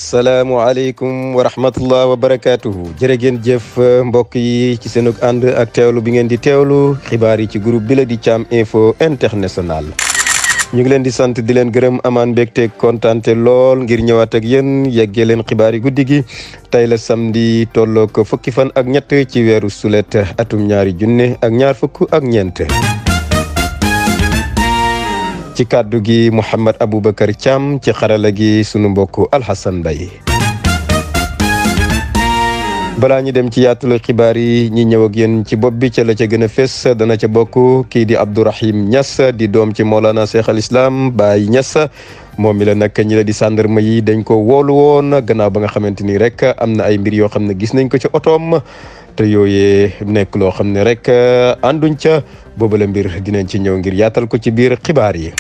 asalaamualeykum wa rahmatullah wa barakaatuhu jërë ngeen jëf mbokk yi ci seenug ànd ak teewlu bi ngeen di teewlu xibaar yi ci groupe bi la di Thiam Info International. ñu ngi leen di sant di leen gërëm amaan mbégte kontaante lool ngir ñëwaat ak yéen yeggee leen xibaar yi guddi gi tey la samedi tolloo ko fukki fan ak ñett ci weeru sulet atum 2024. ci kàddu gi Mouhamed Aboubacar Thiam ci xarala gi sunu mbokk Alhassan Mbaye balaa ñu dem ci yaatul xibaar yi ñi ñëw ak yéen ci bopp bi ca la ca gën a fés dana ca bokk kii di Abdourahim Niass di doom ci Mawlana Cheikh al Islam Baye Niass moom mi la nag ñi la di gendarme yi dañ ko woolu woon gannaaw ba nga xamante ni rek am na ay mbir yoo xam ne gis nañ ko ci otoom te yooyee nekk loo xam ne rek ànduñ ca boobu la mbir dinañ ci ñëw ngir yaatal ko ci biir xibaar yi.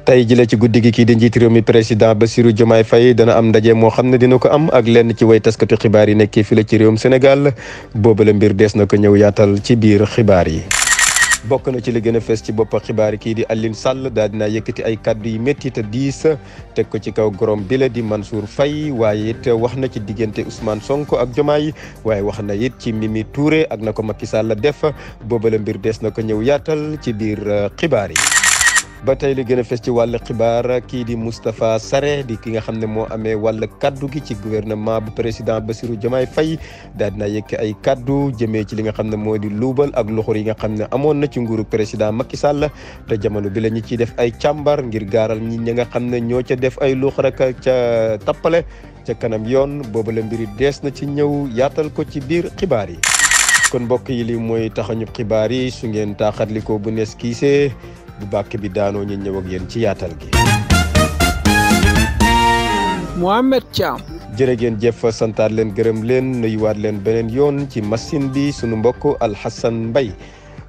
tey jile ci guddi gi kii di njiit réew mi président Bassirou Diomaye Faye dana am ndaje moo xam ne dina ko am ak lenn ci way taskatu xibaar yi nekkee fii la ci réewum Sénégal boobu la mbir dees na ko ñëw yaatal ci biir xibaar yi. bokk na ci li gën a fees ci bopp xibaar yi kii di Alioune Sall daal dinaa yëkkati ay kàddu yu métti te diis teg ko ci kaw gorom bi la di Mansour Faye waaye it wax na ci diggante Ousmane Sonko ak Diomaye waaye wax na it ci Mimi Touré ak na ko Macky Sall def boobu la mbir dees na ko ñëw yaatal ci biir xibaar yi. ba tey li gën a fes ci wàllu xibaar kii di Moustapha Sarré di ki nga xam ne moo amee wàllu kaddu gi ci gouvernement bu président Bassirou Diomaye Faye daal dina yëkk ay kaddu jëmee ci li nga xam ne moo di luubal ak loxor yi nga xam ne amoon na ci nguuru président Macky Sall te jamono bi la ñu ciy def ay càmbar ngir gaaral ñi nga xam ne ñoo ca def ay loxor ak ca tappale ca kanam yoon boobu la mbiri dees na ci ñëw yaatal ko ci biir xibaar yi. kon mbokk yi li mooy taxañu xibaar yi su ngeen taaxatliko bu nees kiisee bu bàkk bi daanoo ñu ñëw ak yéen ci yaatal gi. Mohamed Thiam. jërë ngeen jëf santaat leen gërëm leen nuyuwaat leen beneen yoon ci machine bi sunu mbokk Alhassan Mbaye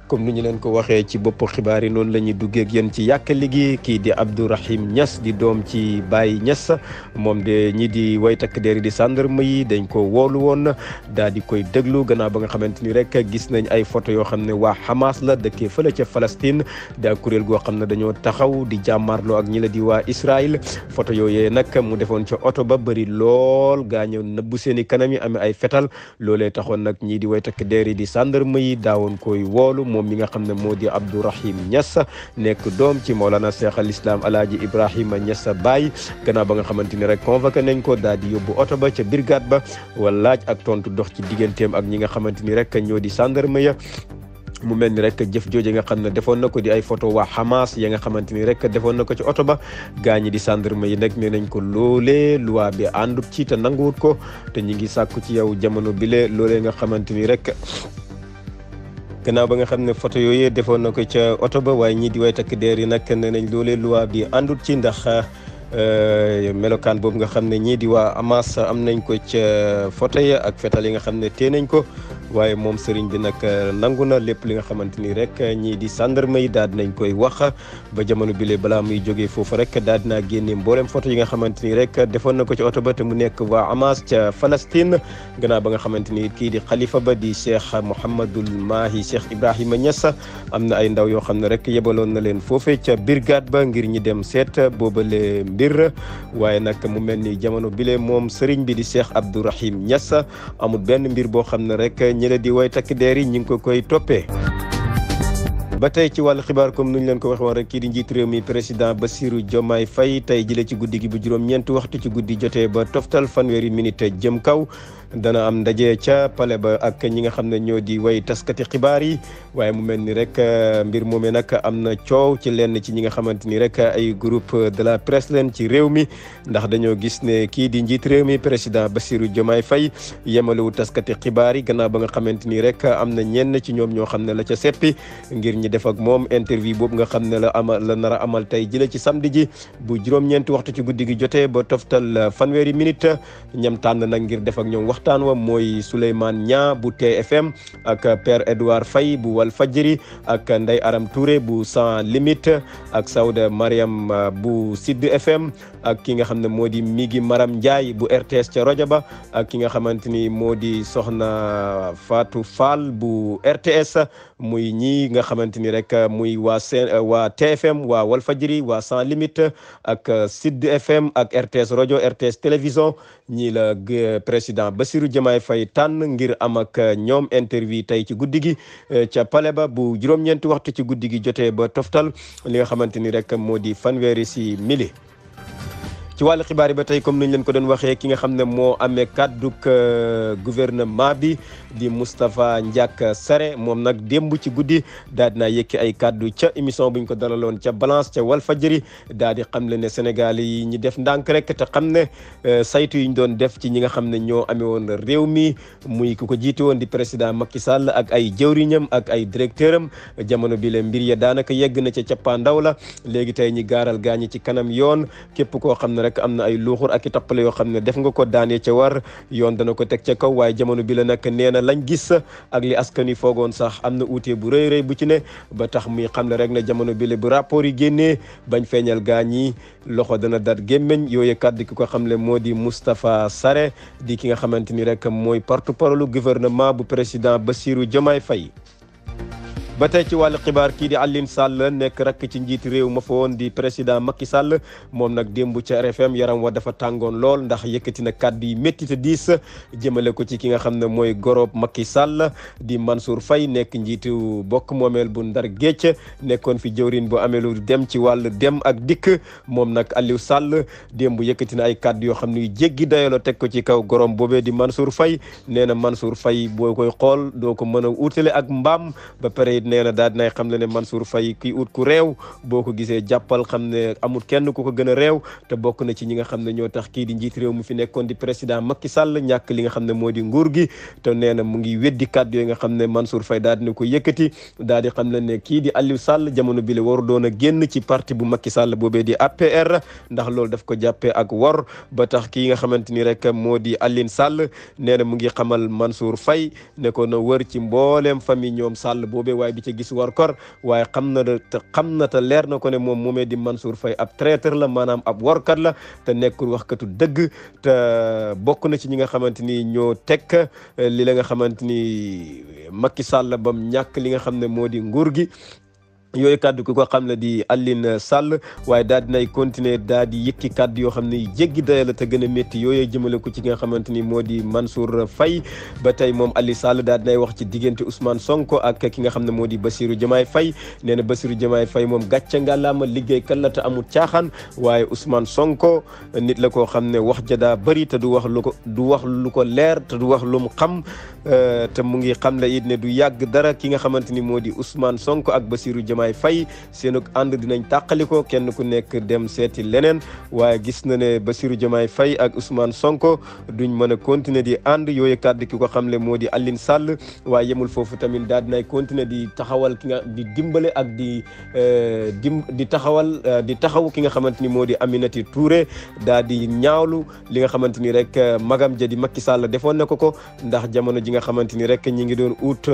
comme ni ñu leen ko waxee ci bopp xibaar yi noonu la ñuy duggee ak yéen ci yàkkali gi kii di Abdourahim Niass di doom ci Baye Niass moom de ñi di way takk der di gendarme yi dañ ko woolu woon daal di koy déglu gannaaw ba nga xamante ni rek gis nañ ay photo yoo xam ne waa Hamas la dëkkee fële ca Palestine daa kuréel goo xam ne dañoo taxaw di jàmmarloo ak ñi la di waa Israël photo yooyee nag mu defoon ca oto ba bëri lool gaañoo nëbbu seen i kanam yi amee ay fetal loolee taxoon nag ñii di way takk der yi di gendarme yi daawoon koy woolu moom mi nga xam ne moo di Abdourahim Niass nekk doom ci Mawlana Cheikh al Islam Alaaji Ibrahima Niass Baye gannaaw ba nga xamante ni rek convoqué nañ ko daal di yóbbu oto ba ca brigade ba wala laaj ak tontu dox ci digganteem ak ñi nga xamante ni rek ñoo di gendarme ya mu mel ni rek jëf jooje nga xam ne defoon na ko di ay photo waa Hamas ya nga xamante ni rek defoon na ko ci oto ba gaañi di gendarme yi nag nee nañ ko loolee loi bi àndut ci te nanguwut ko te ñi ngi sàkku ci yow jamono bile loolee nga xamante ni rek gannaaw ba nga xam ne photo yooyu defoon na ko ca oto ba waaye ñii di way takk der yi nag nee nañ loolee loi bi àndut ci ndax melokaan boobu nga xam ne ñii di waa Hamas am nañ ko ca photo ya ak fetal yi nga xam ne tee nañ ko waaye moom sëriñ bi nag nangu na lépp li nga xamante ni rek ñii di gendarme yi daal dinañ koy wax ba jamono bile balaa muy jógee foofu rek daal dinaa génne mboolem photo yi nga xamante ni rek defoon na ko ci oto ba te mu nekk waa Hamas ca Palestine gannaaw ba nga xamante ni kii di xalifa ba di Cheikh Mouhamadul Mahi Cheikh Ibrahima Niass am na ay ndaw yoo xam ne rek yebaloon na leen foofee ca brigade ba ngir ñi dem seet boobale mbir waaye nag mu mel ni jamono bile moom sëriñ bi di Cheikh Abdourahim Niass amul benn mbir boo xam ne rek ñi la di way takk der yi ñu ngi ko koy toppee. ba tey ci wàllu xibaar comme nuñ leen ko waxee woon rek kii di njiit réew mi président Bassirou Diomaye Faye tey jëlee ci guddi gi bu juróom-ñeenti waxtu ci guddi jotee ba toftal fanweeri minute jëm kaw dana am ndaje ca palais ba ak ñi nga xam ne ñoo di way taskati xibaar yi waaye mu mel ni rek mbir moomee nag am na coow ci lenn ci ñi nga xamante ni rek ay groupe de la presse leen ci réew mi ndax dañoo gis ne kii di njiit réew mi président Bassirou Diomaye Faye yemalewu taskati xibaar yi gannaaw ba nga xamante ni rek am na ñenn ci ñoom ñoo xam ne la ca seppi ngir ñi def ak moom interview boobu nga xam ne la nar a amal tey jële ci samedi ji bu juróom-ñeenti waxtu ci guddi gi jotee ba toftal fanweeri minute ñam tànn nag ngir def ak ñoom waxtaan wa mooy Souleymane Niang bu TFM ak Père Edouard Faye bu Walfadjri ak Ndeye Aram Touré bu Sans Limite ak Sawda Mariam bu Sud FM ak ki nga xam ne moo di Migi Maram Ndiaye bu RTS ca rajo ba ak ki nga xamante ni moo di Soxna Fatou Fall bu RTS muy ñii nga xamante ni rek muy waa TFM waa Walfadjri waa Sans Limite ak Sud FM ak RTS rajo RTS télévision ñii la président Bassirou Diomaye Faye tànn ngir am ak ñoom interview tey ci guddi gi ca palais ba bu juróom-ñeenti waxtu ci guddi gi jotee ba toftal li nga xamante ni rek moo di fanweeri si mili. ci wàllu xibaar yi ba tey comme niñ leen ko doon waxee ki nga xam ne moo amee kàdduk gouvernement bi di Moustapha Ndiak Sare moom nag démb ci guddi daal dinaa yëkki ay kàddu ca émission bu ñu ko dalaloon ca Balance ca Walfadjri daal di xam le ne Sénégal yi ñi def ndànk rek te xam ne saytu yi ñu doon def ci ñi nga xam ne ñoo amee woon réew mi muy ku ko jiite woon di président Macky Sall ak ay jëwriñam ak ay directeur am jamono bi le mbir ya daanaka yegg na ca cappaandaw la léegi tey ñi gaaral gaañi ci kanam yoon képp koo xam ne rek am na ay luuxur ak i toppale yoo xam ne def nga ko daanee ca war yoon dana ko teg ca kaw waaye jamono bi la nag nee na lañ gis ak li askan wi foogoon sax am na uute bu rëy rëy bu ci ne ba tax muy xam ne rek na jamono bi la bu rapport yi génnee bañ feeñal gaañ yi loxo dana dat gémmeñ yooyu kàddu ki ko xam ne moo di Moustapha Sare di ki nga xamante ni rek mooy porte-parole gouvernement bu président Bassirou Diomaye Faye. ba tey ci wàllu xibaar kii di Alioune Sall nekk rakk ci njiiti réew ma fa woon di président Macky Sall moom nag démb ca RFM yaram wa dafa tàngoon lool ndax yëkkati na kàddu yi métti te diis jëmale ko ci ki nga xam ne mooy gorob Macky Sall di Mansour Faye nekk njiitu bokk moomeel bu Ndar Géej nekkoon fi jëwrin bu amee lu dem ci wàllu dem ak dikk moom nag Aliou Sall démb yëkkati na ay kàddu yoo xam ne yu jéggi dayaloo teg ko ci kaw gorom boobee di Mansour Faye nee na Mansour Faye boo koy xool doo ko mën a utale ak mbaam ba pare nee na daal dinay xam le ne Mansour Faye kii ut ku réew boo ko gisee jàppal xam ne amul kenn ku ko gën a réew te bokk na ci ñi nga xam ne ñoo tax kii di njiit réew mu fi nekkoon di président Macky Sall ñàkk li nga xam ne moo di nguur gi te nee na mu ngi weddi kàddu yooyu nga xam ne Mansour Faye daal dina ko yëkkati daal di xam le ne kii di Aliou Sall jamono bi la waru doon a génn ci parti bu Macky Sall boobee di APR ndax loolu daf ko jàppee ak wor ba tax kii nga xamante ni rek moo di Alioune Sall nee na mu ngi xamal Mansour Faye ne ko na wër ci mbooleem famille ñoom Sall boobee waaye bi ca gis war kor waaye xam na te leer na ko ne moom moomee di Mansour Faye ab traiteur la maanaam ab workat la te nekkul waxkatu dëgg te bokk na ci ñi nga xamante ni ñoo teg li la nga xamante ni Macky Sall bam ñàkk li nga xam ne moo di nguur gi yooyu kàddu ki ko xam ne di Alioune Sall waaye daal dinay continuer daal di yëkki kàddu yoo xam ne jéggi daya la te gën a métti yooyu jëmale ko ci nga xamante ni moo di Mansour Faye ba tey moom Aliou Sall daal dinay wax ci diggante Ousmane Sonko ak ki nga xam ne moo di Bassirou Diomaye Faye nee na Bassirou Diomaye Faye moom gàcce ngàllaama liggéeykat la te amul caaxaan waaye Ousmane Sonko nit la koo xam ne wax ja daa bëri te du wax lu ko leer te du wax lu mu xam te mu ngi xam le it ne du yàgg dara ki nga xamante ni moo di Ousmane Sonko ak Bassirou Diomaye Faye seen ànd dinañ tàqaliko kenn ku nekk dem seeti leneen waaye gis na ne Bassirou Diomaye Faye ak Ousmane Sonko duñ mën a continuer di ànd yooyu kàddu ki ko xamle moo di Alioune Sall waaye yemul foofu tamit daal dinay continuer di taxawal ki nga di dimbale ak di taxaw ki nga xamante ni moo di Aminata Touré daal di ñaawlu li nga xamante ni rek magam ja di Macky Sall defoon na ko ndax jamono ji nga xamante ni rek ñi ngi doon ut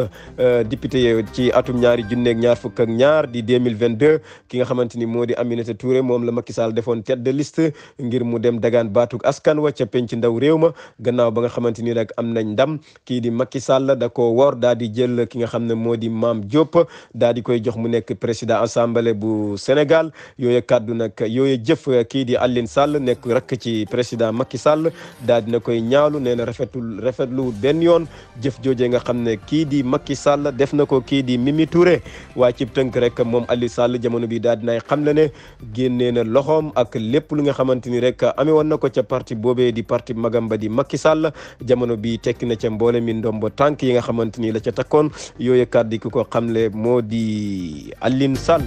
député ci atum 2022 di 2022 ki nga xamante ni moo di Aminata Touré moom la Macky Sall defoon tête de liste ngir mu dem dagaan baatuk askan wa ca penc ndaw réew ma gannaaw ba nga xamante ni rek am nañ ndam kii di Macky Sall da ko wor daal di jël ki nga xam ne moo di Mame Diop daal di koy jox mu nekk président assemblée bu Sénégal yooyu kaddu nag yooyu jëf kii di Alioune Sall nekk rek ci président Macky Sall daal dina koy ñaawlu nee na rafetlu benn yoon jëf joojee nga xam ne kii di Macky Sall def na ko kii di Mimi Touré waaye ci tënk rek moom Aliou Sall jamono bi daal dinay xam le ne génnee na loxoom ak lépp lu nga xamante ni rek amee woon na ko ca parti boobee di parti magam ba di Macky Sall jamono bi tekki na ca mboole mi ndombo tànk yi nga xamante ni la ca takkoon yooyu kàddu ki ko xamle moo di Alioune Sall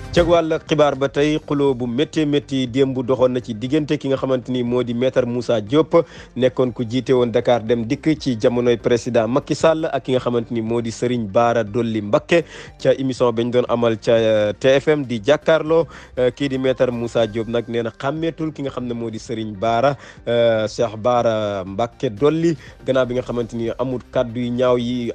ca wàll xibaar ba tey xuloo bu métti métti démb doxoon na ci diggante ki nga xamante ni moo di maître Moussa Diop nekkoon ku jiite woon Dakar dem dikk ci jamonoy président Macky Sall ak ki nga xamante ni moo di Serigne Bara Dolly Mbacké ca émission bañ doon amal ca TFM di jàkkaarloo kii di maître Moussa Diop nag nee na xàmmeetul ki nga xam ne moo di Serigne Bara Cheikh Bara Mbacké Dolly gannaaw bi nga xamante ni amut kaddu yu ñaaw yi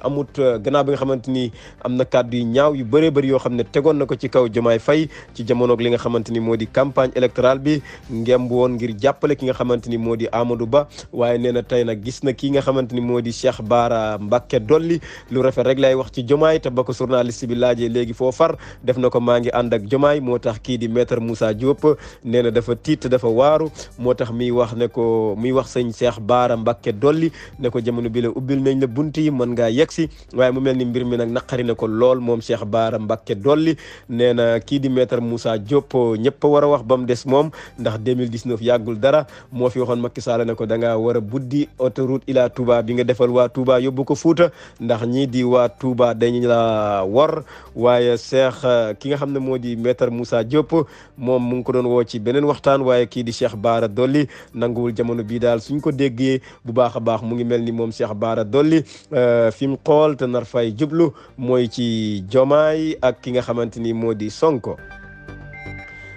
gannaaw bi nga xamante ni am na kaddu yu ñaaw yu bëree bëri yoo xam ne tegoon na ko ci kaw Diomaye Faye ci jamonoog li nga xamante ni moo di campagne électorale bi ngemb woon ngir jàppale ki nga xamante ni moo di Amadou Ba waaye nee na tey nag gis na kii nga xamante ni moo di Cheikh Bara Mbacké Dolly lu rafet rek lay wax ci Diomaye te ba ko journaliste bi laajee léegi foo far def na ko maa ngi ànd ak Diomaye moo tax kii di maître Moussa Diop nee na dafa tiit dafa waaru moo tax muy wax sëñ Cheikh Bara Mbacké Dolly ne ko jamono bi la ubbil nañ la bunt yi mën ngaa yegsi waaye mu mel ni mbir mi nag naqari na ko lool moom Cheikh Bara Mbacké Dolly nee na kii di maître Moussa Diop ñëpp a war a wax ba mu des moom ndax 2019 yàggul dara moo fi waxoon Macky Sall ne ko da ngaa war a buddi autoroute ila Touba bi nga defal waa Touba yóbbu ko Fuuta ndax ñii di waa Touba dañu la war waaye ki nga xam ne moo di maître Moussa Diop moom mu ngi ko doon woo ci beneen waxtaan waaye kii di Cheikh Bara Dolly nanguwul jamono bii daal suñ ko déggee bu baax a baax mu ngi mel ni moom Cheikh Bara Dolly fi mu xool te nar fay jublu mooy ci Diomaye ak ki nga xamante ni moo di Sonko.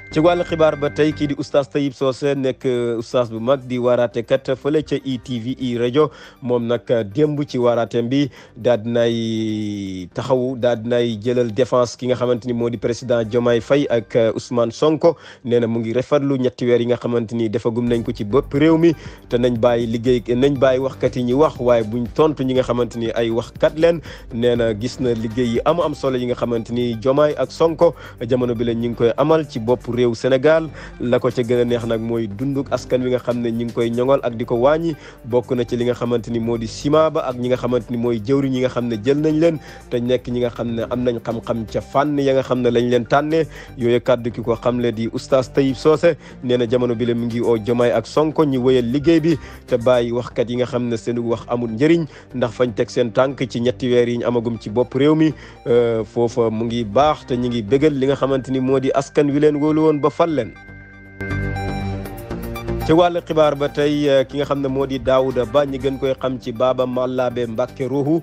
ci wàllu xibaar ba tey kii di oustaz Tayib Socé nekk oustaz bu mag di waaraate kat fële ca ITV rajo moom nag démb ci waaraateem bi daal dinay taxawu daal dinay jëlal défense ki nga xamante ni moo di président Diomaye Faye ak Ousmane Sonko nee na mu ngi rafetlu ñetti weer yi nga xamante ni defagum nañ ko ci bopp réew mi te nañ bàyyi waxkat yi ñi wax waaye buñ tontu ñi nga xamante ni ay waxkat leen nee na gis na liggéey yi am solo yi nga xamante ni Diomaye ak Sonko jamono bi la ñu ngi koy amal ci bopp réew Sénégal la ko ca gën a neex nag mooy dunduk askan wi nga xam ne ñi ngi koy ñoŋol ak di ko wàññi bokk na ci li nga xamante ni moo di ciment ba ak ñi nga xamante ni mooy jëwriñ yi nga xam ne jël nañ leen te nekk ñi nga xam ne am nañ xam-xam ca fànn ya nga xam ne lañ leen tànnee yooyu kàddu ki ko xamle di oustaz Tayib Socé nee na jamono bi la mu ngi oo Diomaye ak Sonko ñi wëyal liggéey bi te bàyyi waxkat yi nga xam ne seen wax amul njëriñ ndax fañ teg seen tànk ci ñetti weer yi ñu amagum ci bopp réew mi foofa mu ngi baax te ñi ngi bégal li nga xamante ni moo di askan wi leen wóolu woon ba fal leen. ci wàllu xibaar ba tey ki nga xam ne moo di Daouda Ba ñi gën koy xam ci Baba Mallabe Mbacké Ruuhu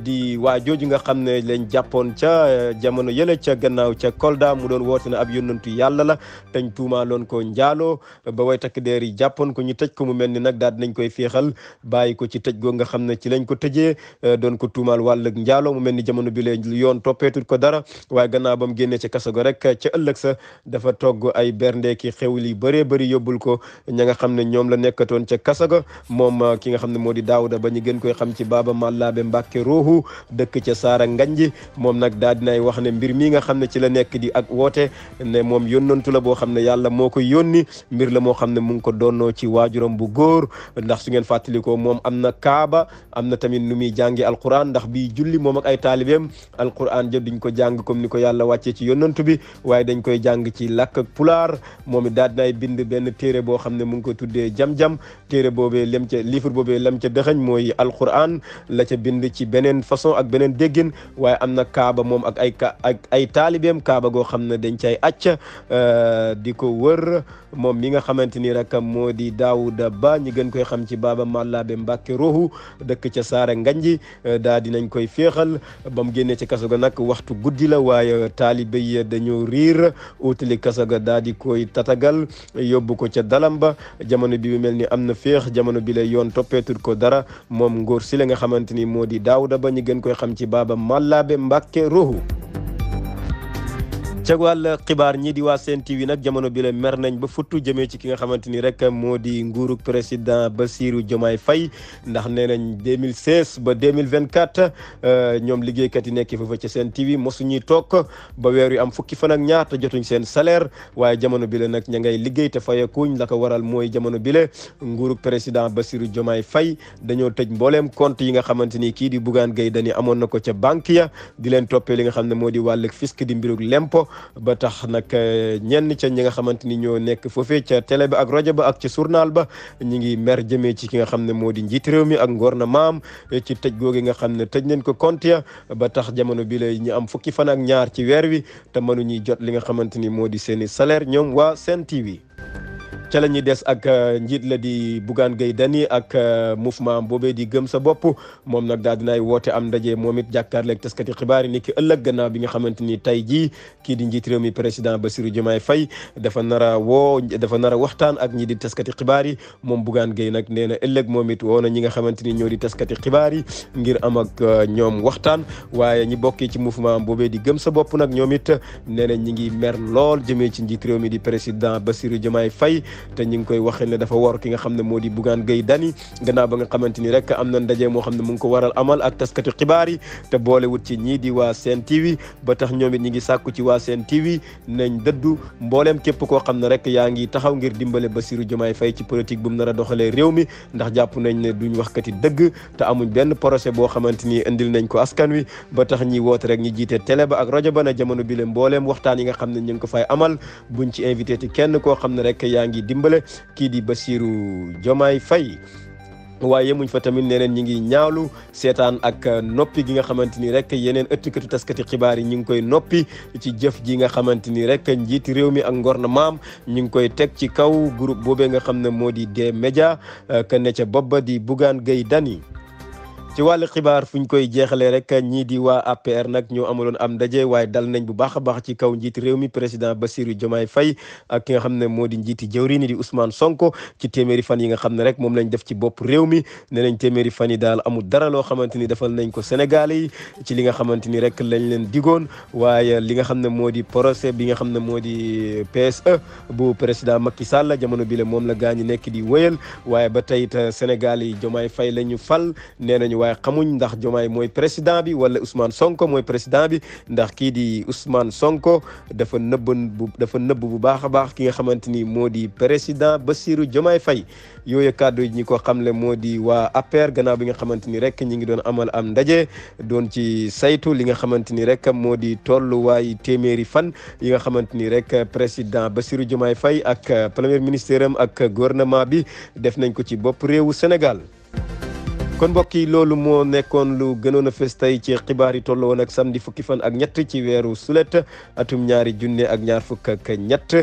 di waa jooju nga xam ne lañ jàppoon ca jamono yële ca gannaaw ca Kolda mu doon woote na ab yónnantu yàlla la teñ tuumaaloon ko njaaloo ba way takk deer yi jàppoon ko ñu tëj ko mu mel ni nag daal dinañ koy féexal bàyyi ko ci tëj goo nga xam ne ci lañ ko tëjee doon ko tuumaal wàllug njaaloo mu mel ni jamono bi leen yoon toppeetul ko dara waaye gannaaw ba mu génnee ca kaso go rek ca ëllëg sa dafa togg ay bernde ki xewli bëree bëri yóbbul ko ña nga xam ne ñoom la nekkatoon ca kasaga moom ki nga xam ne moo di Daouda Ba ñu gën koy xam ci Baba Mallabe Mbacké Ruuhu dëkk ca Saara Nganji moom nag daal dinay wax ne mbir mi nga xam ne ci la nekk di ak woote ne moom yónnantu la boo xam ne yàlla moo ko yónni mbir la moo xam ne mu ngi ko doonnoo ci waajuram bu góor ndax su ngeen fàttalikoo moom am na kaaba am na tamit nu muy jàngi alquran ndax bi julli moom ak ay taalibeem alquran ja duñ ko jàng comme ni ko yàlla wàccee ci yónnantu bi waaye dañ koy jàng ci làkk ak pulaar moom it daal dinay bind benn téere boo xam ne mu ngi ko tuddee jam-jam téere boobee livre boobee lam ca dëxëñ mooy alquran la ca bind ci beneen façon ak beneen déggin waaye am na kaaba moom ak ay taalibeem kaaba goo xam ne dañ cay acca di ko wër moom mi nga xamante ni rek moo di Daouda Ba ñi gën koy xam ci Baba Mallabe Mbacké Ruuhu dëkk ca Saara Nganji daa dinañ koy féexal ba mu génnee ci kaso ga nag waxtu guddi la waaye taalibe yi dañoo riir utali kaso ga daa di koy tatagal yóbbu ko ca dalam ba jamono bi mel ni am na féex jamono bi lay yoon toppeetul ko dara moom ngóor si la nga xamante ni moo di Daouda Ba ñi gën koy xam ci Baba Mallabe Mbacké Ruuhu ca wàll xibaar ñii di waa Sen TV nag jamono bi la mer nañ ba futtu jëmee ci ki nga xamante ni rek moo di nguurug président Bassirou Diomaye Faye ndax nee nañ 2016 ba 2024 ñoom liggéeykat yi nekk foofa ca Sen TV mosuñuy toog ba weer yu am fukki fan ak ñaar te jotuñ seen salaire waaye jamono bi la nag ña ngay liggéey te fayakuñ la ko waral mooy jamono bi la nguurug président Bassirou Diomaye Faye dañoo tëj mbooleem compte yi nga xamante ni kii di Bougane Gueye Dany amoon na ko ca banque ya di leen toppee li nga xam ne moo di wàllug fisc di mbirug lempo ba tax nag ñenn ca ñi nga xamante ni ñoo nekk foofee ca télé ba ak rajo ba ak ca journal ba ñi ngi mer jëmee ci ki nga xam ne moo di njiit réew mi ak gouvernement ci tëj googu nga xam ne tëj nañ ko compte ya ba tax jamono bi lay ñu am fukki fan ak ñaar ci weer wi te mënuñuy jot li nga xamante ni moo di seeni salaire ñoom waa Sen TV. ca la ñuy des ak njiit la di Bougane Gueye Dany ak mouvement boobee di gëm sa bopp moom nag daal dinaay woote am ndaje moom it jàkkaarleeg taskati xibaar yi ni ki ëllëg gannaaw bi nga xamante ni tey jii kii di njiit réew mi président Bassirou Diomaye Faye dafa nar a waxtaan ak ñi di taskati xibaar yi moom Bougane Gueye nag nee na ëllëg moom it woo na ñi nga xamante ni ñoo di taskati xibaar yi ngir am ak ñoom waxtaan waaye ñi bokkee ci mouvement boobee di gëm sa bopp nag ñoom it nee na ñi ngi mer lool jëmee ci njiit réew mi di président Bassirou Diomaye Faye te ñu ngi koy waxee ne dafa war ki nga xam ne moo di Bougane Gueye Dany gannaaw ba nga xamante ni rek am na ndaje moo xam ne mu ngi ko waral amal ak taskati xibaar yi te boolewut ci ñii di waa Sen TV ba tax ñoom it ñi ngi sàkku ci waa Sen TV nañ dëddu mbooleem képp koo xam ne rek yaa ngi taxaw ngir dimbale Bassirou Diomaye Faye ci politique bu mu nar a doxalee réew mi ndax jàpp nañ ne duñ waxkati dëgg te amuñ benn projet boo xamante ni indil nañ ko askan wi ba tax ñi woote rek ñi jiite télé ba ak rajo ba na jamono bi le mbooleem waxtaan yi nga xam ne ñu ngi ko fay amal buñ ci invité ti kenn koo xam ne rek yaa ngi dimbale kii di Bassirou Diomaye Faye waaye yemuñ fa tamit neneen ñi ngi ñaawlu seetaan ak noppi gi nga xamante ni rek yeneen ëttkatu taskati xibaar yi ñu ngi koy noppi ci jëf ji nga xamante ni rek njiiti réew mi ak gouvernement ñu ngi koy teg ci kaw groupe boobee nga xam ne moo di D-Média ka ne ca bopp ba di Bougane Gueye Dany ci wàllu xibaar fu ñu koy jeexalee rek ñii di waa APR nag ñoo amaloon am ndaje waaye dal nañ bu baax a baax ci kaw njiiti réew mi président Bassirou Diomaye Faye ak ki nga xam ne moo di njiiti jëwriñ di Ousmane Sonko ci téeméeri fan yi nga xam ne rek moom lañ def ci bopp réew mi ne nañ téeméeri fan yi daal amul dara loo xamante ni defal nañ ko Sénégalais yi ci li nga xamante ni rek lañ leen digoon waaye li nga xam ne moo di procès bi nga xam ne moo di PSE bu président Macky Sall jamono bi la moom la gaañu nekk di wëyal waaye ba tey it Sénégal yi Diomaye Faye la ñu fal nee nañu waaye xamuñ ndax Diomaye mooy président bi wala Ousmane Sonko mooy président bi ndax kii di Ousmane Sonko dafa nëbb bu baax a baax ki nga xamante ni moo di président Bassirou Diomaye Faye yooyu kàddu yi ñi ko xamle moo di waa APR gannaaw bi nga xamante ni rek ñi ngi doon amal am ndaje doon ci saytu li nga xamante ni rek moo di tolluwaay téeméeri fan yi nga xamante ni rek président Bassirou Diomaye Faye ak premier ministre am ak gouvernement bi def nañ ko ci bopp réewu Sénégal. kon mbokk yi loolu moo nekkoon lu gënoon a fës tey ci xibaar yi toll woon ak samedi fukki fan ak ñett ci weeru sulet atum 2023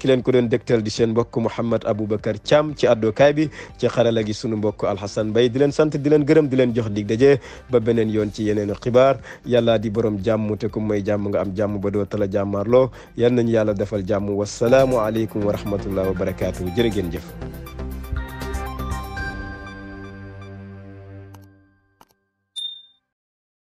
ki leen ko doon dégtal di seen mbokk Mouhamed Aboubacar Thiam ci àddukaay bi ci xarala gi sunu mbokk Alhassane Mbaye di leen sant di leen gërëm di leen jox dig daje ba beneen yoon ci yeneen xibaar yàlla di borom jàmm te ku may jàmm nga am jàmm ba doo tala jàmmaarloo yal nañu yàlla defal jàmm wasalaamu aleykum wa rahmatullah wa barakaatu jërë ngeen jëf.